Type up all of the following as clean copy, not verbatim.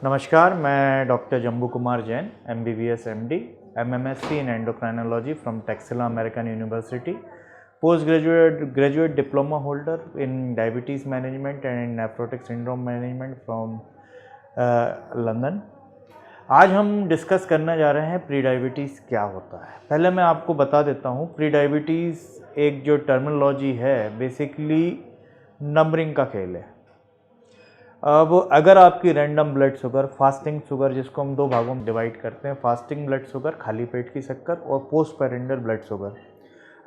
नमस्कार, मैं doctor Jambu Kumar Jain, MBBS MD, MMSc in Endocrinology from Texila American University, postgraduate diploma holder in Diabetes Management and Nephrotic Syndrome Management from London। आज हम discuss करने जा रहे हैं प्री डायबिटीज़ क्या होता है। पहले मैं आपको बता देता हूँ, प्री डायबिटीज़ एक जो टर्मिनोलॉजी है बेसिकली नंबरिंग का खेल है। अब अगर आपकी random blood sugar, fasting sugar जिसको हम दो भागों में डिवाइड करते हैं, फास्टिंग ब्लड शुगर खाली पेट की शक्कर और पोस्ट पेरेंडल ब्लड शुगर,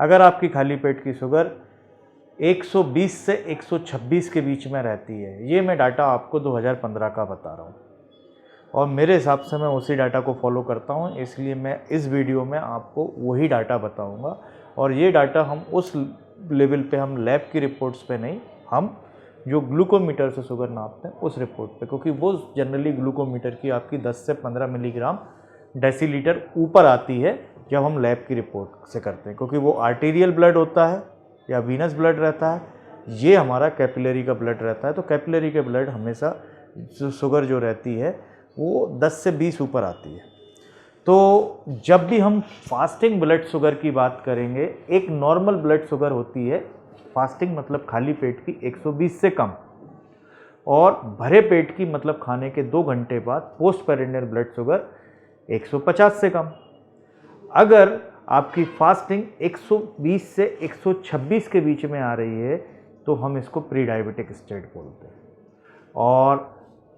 अगर आपकी खाली पेट की शुगर 120 से 126 के बीच में रहती है, ये मैं डाटा आपको 2015 का बता रहा हूँ और मेरे हिसाब से मैं उसी डाटा को फॉलो करता हूँ, इसलिए मैं इस वीडियो में आपको वही डाटा बताऊँगा। और ये डाटा हम उस लेवल पे, हम लैब की रिपोर्ट्स पे नहीं, हम जो ग्लूकोमीटर से शुगर नापते हैं उस रिपोर्ट पे, क्योंकि वो जनरली ग्लूकोमीटर की आपकी 10 से 15 मिलीग्राम डेसीलीटर ऊपर आती है जब हम लैब की रिपोर्ट से करते हैं, क्योंकि वो आर्टीरियल ब्लड होता है या वीनस ब्लड रहता है, ये हमारा कैपिलरी का ब्लड रहता है। तो कैपिलरी के ब्लड हमेशा शुगर जो रहती है वो 10 से 20 ऊपर आती है। तो जब भी हम फास्टिंग ब्लड शुगर की बात करेंगे, एक नॉर्मल ब्लड शुगर होती है, फास्टिंग मतलब खाली पेट की 120 से कम, और भरे पेट की मतलब खाने के 2 घंटे बाद पोस्ट पेरेंडल ब्लड शुगर 150 से कम। अगर आपकी फास्टिंग 120 से 126 के बीच में आ रही है तो हम इसको प्री डायबिटिक स्टेट बोलते हैं। और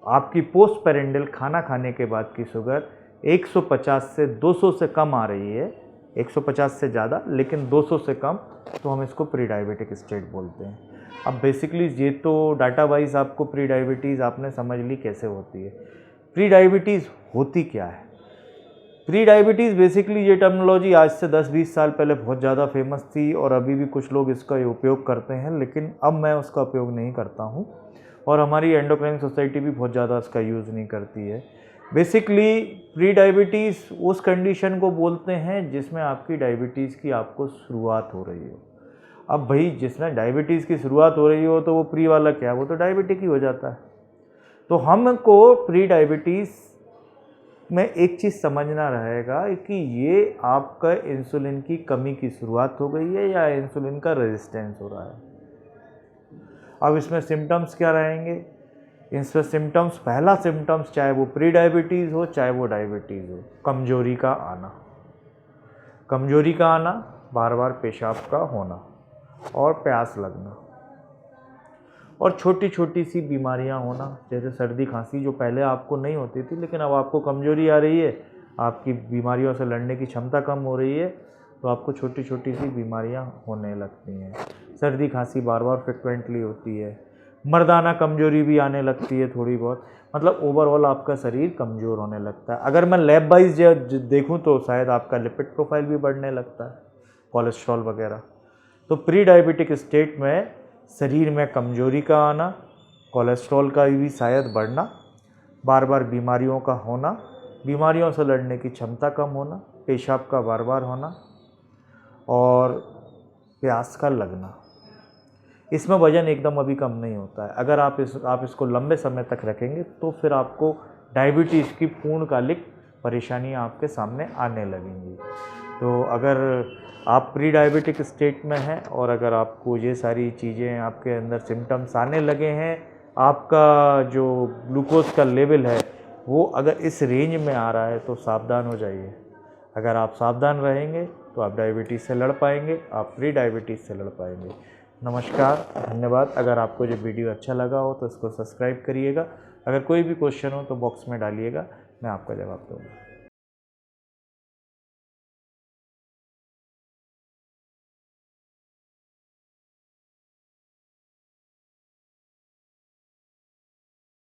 आपकी पोस्ट पेरेंडल खाना खाने के बाद की शुगर 150 से 200 से कम आ रही है, 150 से ज़्यादा लेकिन 200 से कम, तो हम इसको प्री डायबिटिक स्टेट बोलते हैं। अब बेसिकली ये तो डाटा वाइज आपको प्री डायबिटीज़ आपने समझ ली कैसे होती है। प्री डायबिटीज़ होती क्या है? प्री डायबिटीज़ बेसिकली ये टर्मिनोलॉजी आज से 10-20 साल पहले बहुत ज़्यादा फेमस थी और अभी भी कुछ लोग इसका उपयोग करते हैं, लेकिन अब मैं उसका उपयोग नहीं करता हूँ और हमारी एंडोक्राइन सोसाइटी भी बहुत ज़्यादा इसका यूज़ नहीं करती है। बेसिकली प्री डायबिटीज़ उस कंडीशन को बोलते हैं जिसमें आपकी डायबिटीज़ की आपको शुरुआत हो रही हो। अब भाई जिसमें डायबिटीज़ की शुरुआत हो रही हो तो वो प्री वाला क्या, वो तो डायबिटिक ही हो जाता है। तो हमको प्री डायबिटीज़ में एक चीज़ समझना रहेगा कि ये आपका इंसुलिन की कमी की शुरुआत हो गई है या इंसुलिन का रेजिस्टेंस हो रहा है। अब इसमें सिम्टम्स क्या रहेंगे? इसमें सिम्टम्स, पहला सिम्टम्स चाहे वो प्री डायबिटीज़ हो चाहे वो डायबिटीज़ हो, कमजोरी का आना, कमजोरी का आना, बार बार पेशाब का होना और प्यास लगना, और छोटी छोटी सी बीमारियां होना, जैसे सर्दी खांसी जो पहले आपको नहीं होती थी लेकिन अब आपको कमजोरी आ रही है, आपकी बीमारियों से लड़ने की क्षमता कम हो रही है, तो आपको छोटी छोटी सी बीमारियां होने लगती हैं। सर्दी खांसी बार बार फ्रिक्वेंटली होती है, मर्दाना कमजोरी भी आने लगती है थोड़ी बहुत, मतलब ओवरऑल आपका शरीर कमज़ोर होने लगता है। अगर मैं लैब वाइज देखूँ तो शायद आपका लिपिड प्रोफाइल भी बढ़ने लगता है, कोलेस्ट्रॉल वगैरह। तो प्री डायबिटिक स्टेट में शरीर में कमजोरी का आना, कोलेस्ट्रॉल का भी शायद बढ़ना, बार बार बीमारियों का होना, बीमारियों से लड़ने की क्षमता कम होना, पेशाब का बार बार होना और प्यास का लगना। इसमें वजन एकदम अभी कम नहीं होता है। अगर आप इसको लंबे समय तक रखेंगे तो फिर आपको डायबिटीज़ की पूर्णकालिक परेशानियां आपके सामने आने लगेंगी। तो अगर आप प्री डायबिटिक स्टेट में हैं और अगर आपको ये सारी चीज़ें आपके अंदर सिम्टम्स आने लगे हैं, आपका जो ग्लूकोज का लेवल है वो अगर इस रेंज में आ रहा है तो सावधान हो जाइए। अगर आप सावधान रहेंगे तो आप डायबिटीज़ से लड़ पाएंगे, आप प्री डायबिटीज़ से लड़ पाएंगे। नमस्कार, धन्यवाद। अगर आपको ये वीडियो अच्छा लगा हो तो इसको सब्सक्राइब करिएगा। अगर कोई भी क्वेश्चन हो तो बॉक्स में डालिएगा, मैं आपका जवाब दूँगा।